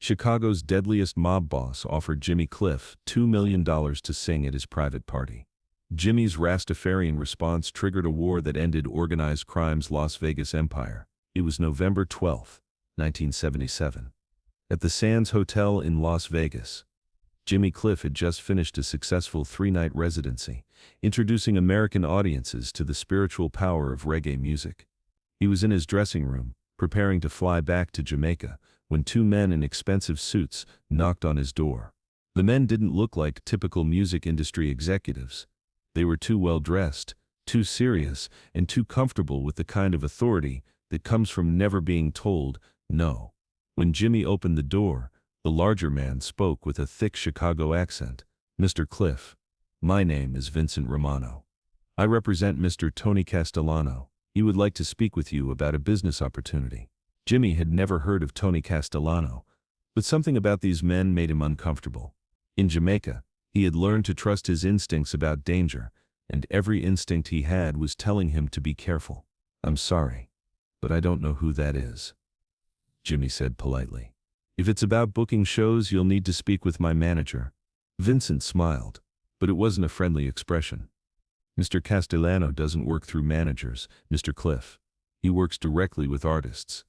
Chicago's deadliest mob boss offered Jimmy Cliff $2 million to sing at his private party. Jimmy's Rastafarian response triggered a war that ended organized crime's Las Vegas empire. It was November 12, 1977. At the Sands Hotel in Las Vegas, Jimmy Cliff had just finished a successful three-night residency, introducing American audiences to the spiritual power of reggae music. He was in his dressing room, preparing to fly back to Jamaica, when two men in expensive suits knocked on his door. The men didn't look like typical music industry executives. They were too well-dressed, too serious, and too comfortable with the kind of authority that comes from never being told no. When Jimmy opened the door, the larger man spoke with a thick Chicago accent. "Mr. Cliff, my name is Vincent Romano. I represent Mr. Tony Castellano. He would like to speak with you about a business opportunity." Jimmy had never heard of Tony Castellano, but something about these men made him uncomfortable. In Jamaica, he had learned to trust his instincts about danger, and every instinct he had was telling him to be careful. "I'm sorry, but I don't know who that is," Jimmy said politely. "If it's about booking shows, you'll need to speak with my manager." Vincent smiled, but it wasn't a friendly expression. "Mr. Castellano doesn't work through managers, Mr. Cliff. He works directly with artists,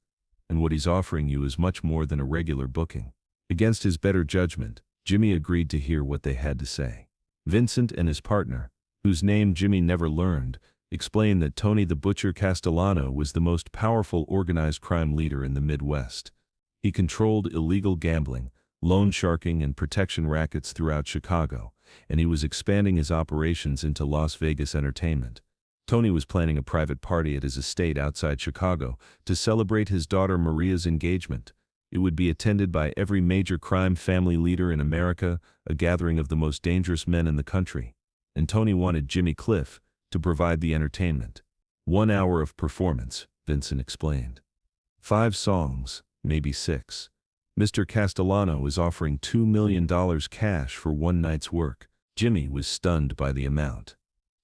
and what he's offering you is much more than a regular booking." Against his better judgment, Jimmy agreed to hear what they had to say. Vincent and his partner, whose name Jimmy never learned, explained that Tony the Butcher Castellano was the most powerful organized crime leader in the Midwest. He controlled illegal gambling, loan sharking, and protection rackets throughout Chicago, and he was expanding his operations into Las Vegas entertainment. Tony was planning a private party at his estate outside Chicago to celebrate his daughter Maria's engagement. It would be attended by every major crime family leader in America, a gathering of the most dangerous men in the country. And Tony wanted Jimmy Cliff to provide the entertainment. 1 hour of performance, Vincent explained. 5 songs, maybe 6. Mr. Castellano is offering $2 million cash for one night's work. Jimmy was stunned by the amount.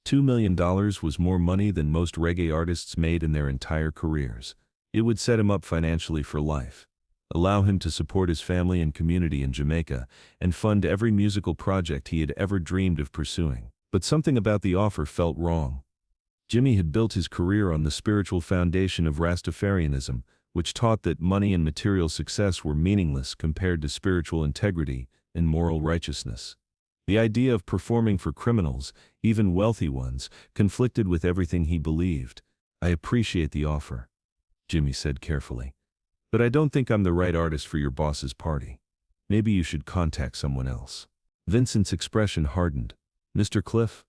$2 million was more money than most reggae artists made in their entire careers. It would set him up financially for life, allow him to support his family and community in Jamaica, and fund every musical project he had ever dreamed of pursuing. But something about the offer felt wrong. Jimmy had built his career on the spiritual foundation of Rastafarianism, which taught that money and material success were meaningless compared to spiritual integrity and moral righteousness. The idea of performing for criminals, even wealthy ones, conflicted with everything he believed. "I appreciate the offer," Jimmy said carefully, "but I don't think I'm the right artist for your boss's party. Maybe you should contact someone else." Vincent's expression hardened. "Mr. Cliff,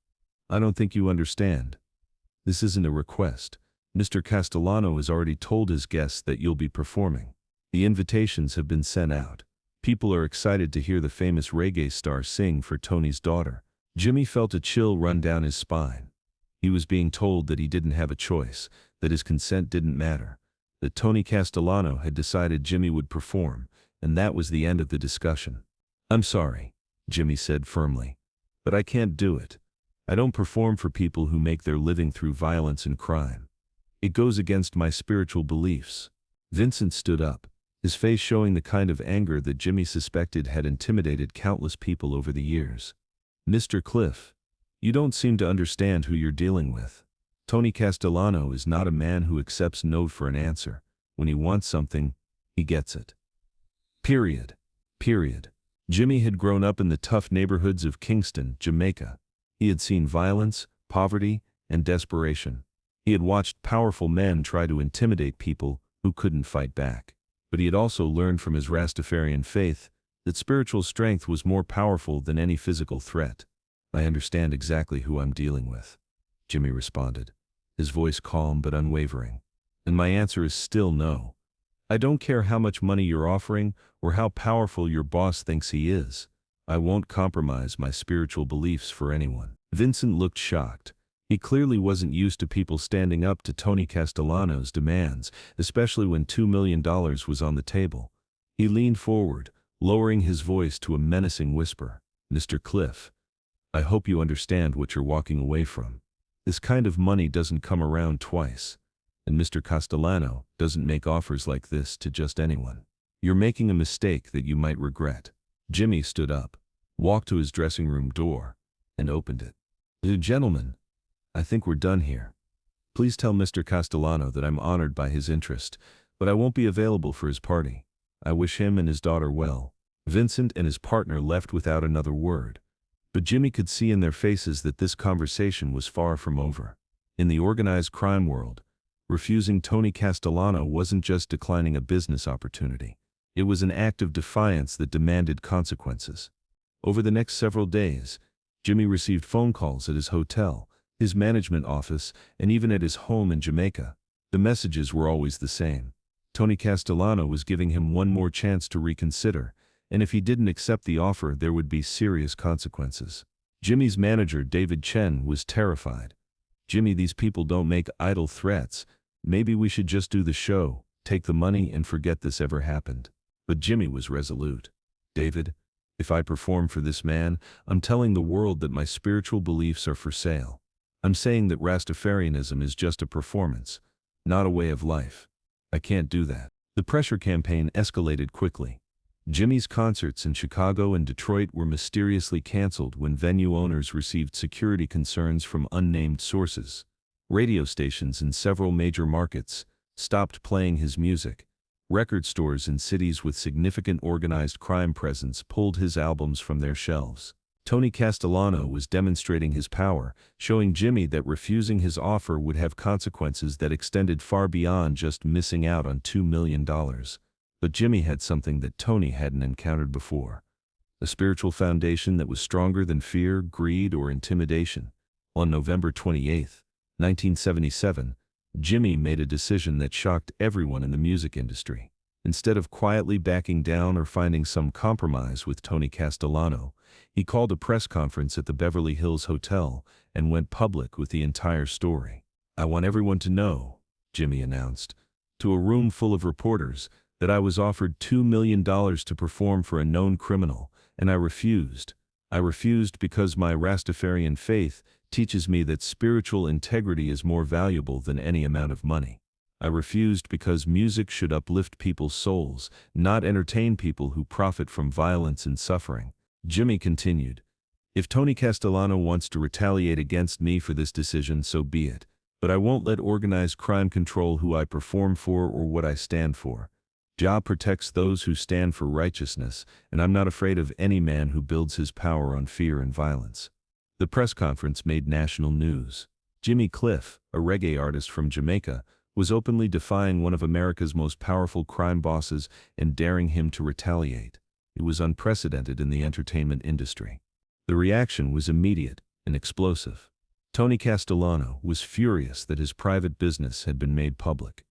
I don't think you understand. This isn't a request. Mr. Castellano has already told his guests that you'll be performing. The invitations have been sent out. People are excited to hear the famous reggae star sing for Tony's daughter." Jimmy felt a chill run down his spine. He was being told that he didn't have a choice, that his consent didn't matter, that Tony Castellano had decided Jimmy would perform, and that was the end of the discussion. "I'm sorry," Jimmy said firmly, "but I can't do it. I don't perform for people who make their living through violence and crime. It goes against my spiritual beliefs." Vincent stood up, his face showing the kind of anger that Jimmy suspected had intimidated countless people over the years. "Mr. Cliff, you don't seem to understand who you're dealing with. Tony Castellano is not a man who accepts no for an answer. When he wants something, he gets it. Period. Period." Jimmy had grown up in the tough neighborhoods of Kingston, Jamaica. He had seen violence, poverty, and desperation. He had watched powerful men try to intimidate people who couldn't fight back. But he had also learned from his Rastafarian faith that spiritual strength was more powerful than any physical threat. "I understand exactly who I'm dealing with," Jimmy responded, his voice calm but unwavering. "And my answer is still no. I don't care how much money you're offering or how powerful your boss thinks he is. I won't compromise my spiritual beliefs for anyone." Vincent looked shocked. He clearly wasn't used to people standing up to Tony Castellano's demands, especially when $2 million was on the table. He leaned forward, lowering his voice to a menacing whisper. "Mr. Cliff, I hope you understand what you're walking away from. This kind of money doesn't come around twice, and Mr. Castellano doesn't make offers like this to just anyone. You're making a mistake that you might regret." Jimmy stood up, walked to his dressing room door, and opened it. "Gentlemen, I think we're done here. Please tell Mr. Castellano that I'm honored by his interest, but I won't be available for his party. I wish him and his daughter well." Vincent and his partner left without another word. But Jimmy could see in their faces that this conversation was far from over. In the organized crime world, refusing Tony Castellano wasn't just declining a business opportunity. It was an act of defiance that demanded consequences. Over the next several days, Jimmy received phone calls at his hotel, his management office, and even at his home in Jamaica. The messages were always the same. Tony Castellano was giving him one more chance to reconsider, and if he didn't accept the offer, there would be serious consequences. Jimmy's manager, David Chen, was terrified. "Jimmy, these people don't make idle threats. Maybe we should just do the show, take the money, and forget this ever happened." But Jimmy was resolute. "David, if I perform for this man, I'm telling the world that my spiritual beliefs are for sale. I'm saying that Rastafarianism is just a performance, not a way of life. I can't do that." The pressure campaign escalated quickly. Jimmy's concerts in Chicago and Detroit were mysteriously canceled when venue owners received security concerns from unnamed sources. Radio stations in several major markets stopped playing his music. Record stores in cities with significant organized crime presence pulled his albums from their shelves. Tony Castellano was demonstrating his power, showing Jimmy that refusing his offer would have consequences that extended far beyond just missing out on $2 million. But Jimmy had something that Tony hadn't encountered before. A spiritual foundation that was stronger than fear, greed, or intimidation. On November 28, 1977, Jimmy made a decision that shocked everyone in the music industry. Instead of quietly backing down or finding some compromise with Tony Castellano, he called a press conference at the Beverly Hills Hotel and went public with the entire story. "I want everyone to know," Jimmy announced, to a room full of reporters, that I was offered $2 million to perform for a known criminal, and I refused. I refused because my Rastafarian faith teaches me that spiritual integrity is more valuable than any amount of money. I refused because music should uplift people's souls, not entertain people who profit from violence and suffering." Jimmy continued, "If Tony Castellano wants to retaliate against me for this decision, so be it. But I won't let organized crime control who I perform for or what I stand for. Jah protects those who stand for righteousness, and I'm not afraid of any man who builds his power on fear and violence." The press conference made national news. Jimmy Cliff, a reggae artist from Jamaica, was openly defying one of America's most powerful crime bosses and daring him to retaliate. It was unprecedented in the entertainment industry. The reaction was immediate and explosive. Tony Castellano was furious that his private business had been made public.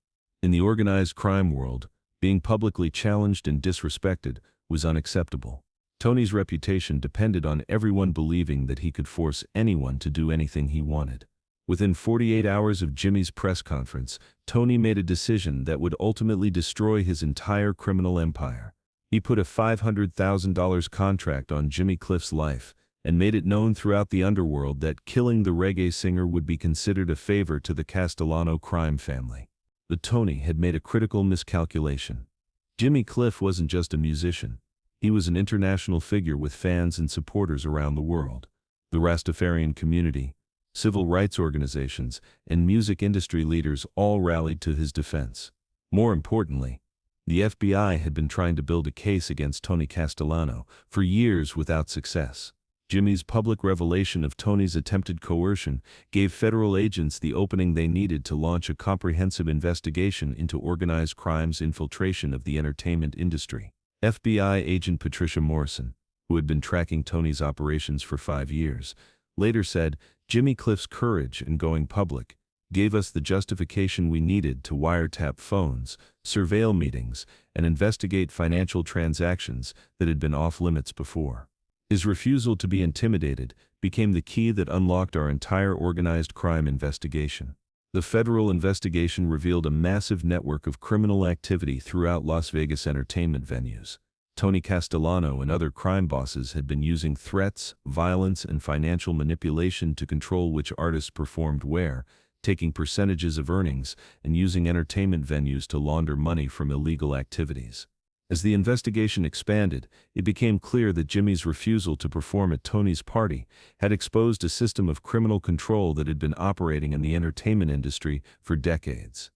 In the organized crime world, being publicly challenged and disrespected was unacceptable. Tony's reputation depended on everyone believing that he could force anyone to do anything he wanted. Within 48 hours of Jimmy's press conference, Tony made a decision that would ultimately destroy his entire criminal empire. He put a $500,000 contract on Jimmy Cliff's life and made it known throughout the underworld that killing the reggae singer would be considered a favor to the Castellano crime family. But Tony had made a critical miscalculation. Jimmy Cliff wasn't just a musician. He was an international figure with fans and supporters around the world. The Rastafarian community, civil rights organizations, and music industry leaders all rallied to his defense. More importantly, the FBI had been trying to build a case against Tony Castellano for years without success. Jimmy's public revelation of Tony's attempted coercion gave federal agents the opening they needed to launch a comprehensive investigation into organized crime's infiltration of the entertainment industry. FBI agent Patricia Morrison, who had been tracking Tony's operations for 5 years, later said, "Jimmy Cliff's courage in going public gave us the justification we needed to wiretap phones, surveil meetings, and investigate financial transactions that had been off-limits before. His refusal to be intimidated became the key that unlocked our entire organized crime investigation." The federal investigation revealed a massive network of criminal activity throughout Las Vegas entertainment venues. Tony Castellano and other crime bosses had been using threats, violence, and financial manipulation to control which artists performed where, taking percentages of earnings, and using entertainment venues to launder money from illegal activities. As the investigation expanded, it became clear that Jimmy's refusal to perform at Tony's party had exposed a system of criminal control that had been operating in the entertainment industry for decades.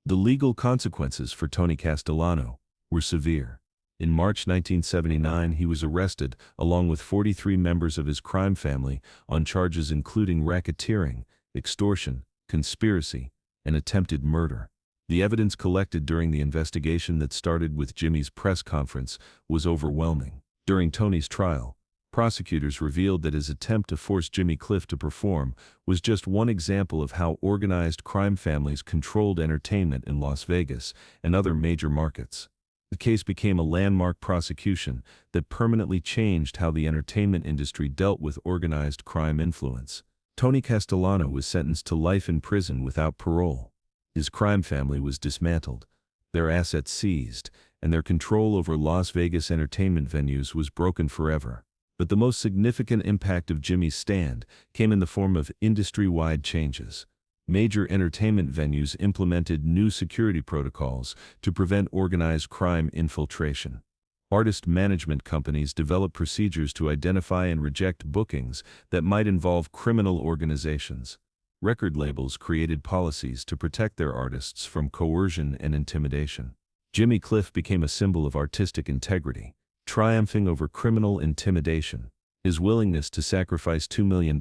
The legal consequences for Tony Castellano were severe. In March 1979, he was arrested, along with 43 members of his crime family, on charges including racketeering, extortion, conspiracy, and attempted murder. The evidence collected during the investigation that started with Jimmy's press conference was overwhelming. During Tony's trial, prosecutors revealed that his attempt to force Jimmy Cliff to perform was just one example of how organized crime families controlled entertainment in Las Vegas and other major markets. The case became a landmark prosecution that permanently changed how the entertainment industry dealt with organized crime influence. Tony Castellano was sentenced to life in prison without parole. His crime family was dismantled, their assets seized, and their control over Las Vegas entertainment venues was broken forever. But the most significant impact of Jimmy's stand came in the form of industry-wide changes. Major entertainment venues implemented new security protocols to prevent organized crime infiltration. Artist management companies developed procedures to identify and reject bookings that might involve criminal organizations. Record labels created policies to protect their artists from coercion and intimidation. Jimmy Cliff became a symbol of artistic integrity, triumphing over criminal intimidation. His willingness to sacrifice $2 million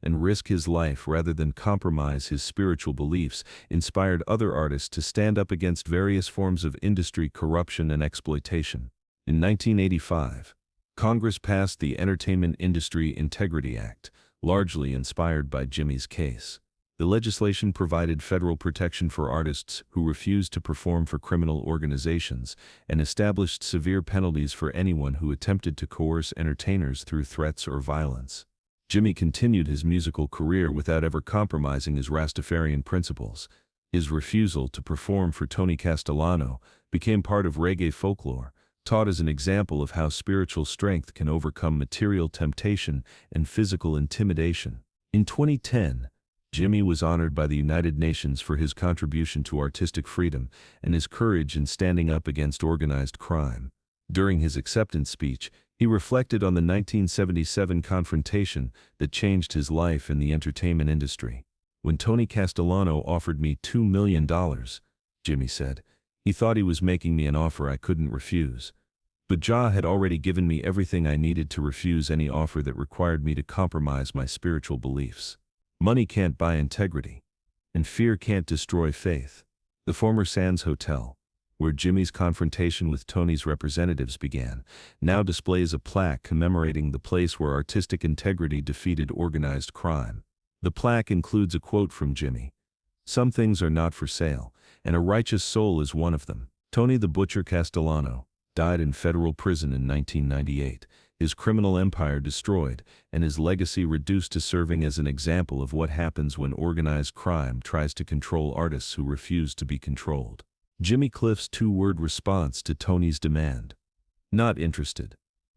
and risk his life rather than compromise his spiritual beliefs inspired other artists to stand up against various forms of industry corruption and exploitation. In 1985, Congress passed the Entertainment Industry Integrity Act, largely inspired by Jimmy's case. The legislation provided federal protection for artists who refused to perform for criminal organizations and established severe penalties for anyone who attempted to coerce entertainers through threats or violence. Jimmy continued his musical career without ever compromising his Rastafarian principles. His refusal to perform for Tony Castellano became part of reggae folklore, taught as an example of how spiritual strength can overcome material temptation and physical intimidation. In 2010, Jimmy was honored by the United Nations for his contribution to artistic freedom and his courage in standing up against organized crime. During his acceptance speech, he reflected on the 1977 confrontation that changed his life in the entertainment industry. "When Tony Castellano offered me $2 million, Jimmy said, he thought he was making me an offer I couldn't refuse. But Jah had already given me everything I needed to refuse any offer that required me to compromise my spiritual beliefs. Money can't buy integrity, and fear can't destroy faith." The former Sands Hotel, where Jimmy's confrontation with Tony's representatives began, now displays a plaque commemorating the place where artistic integrity defeated organized crime. The plaque includes a quote from Jimmy: "Some things are not for sale, and a righteous soul is one of them." Tony the Butcher Castellano died in federal prison in 1998, his criminal empire destroyed, and his legacy reduced to serving as an example of what happens when organized crime tries to control artists who refuse to be controlled. Jimmy Cliff's two-word response to Tony's demand, "Not interested,"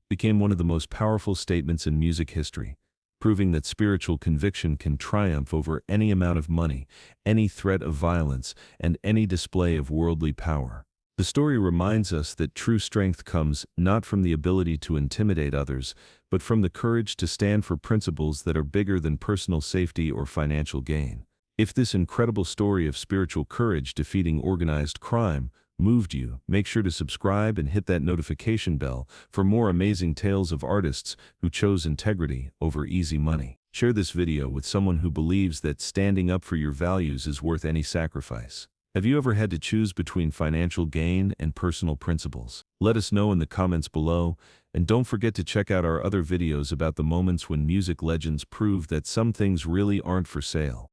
became one of the most powerful statements in music history, proving that spiritual conviction can triumph over any amount of money, any threat of violence, and any display of worldly power. The story reminds us that true strength comes not from the ability to intimidate others, but from the courage to stand for principles that are bigger than personal safety or financial gain. If this incredible story of spiritual courage defeating organized crime moved you, make sure to subscribe and hit that notification bell for more amazing tales of artists who chose integrity over easy money. Share this video with someone who believes that standing up for your values is worth any sacrifice. Have you ever had to choose between financial gain and personal principles? Let us know in the comments below, and don't forget to check out our other videos about the moments when music legends prove that some things really aren't for sale.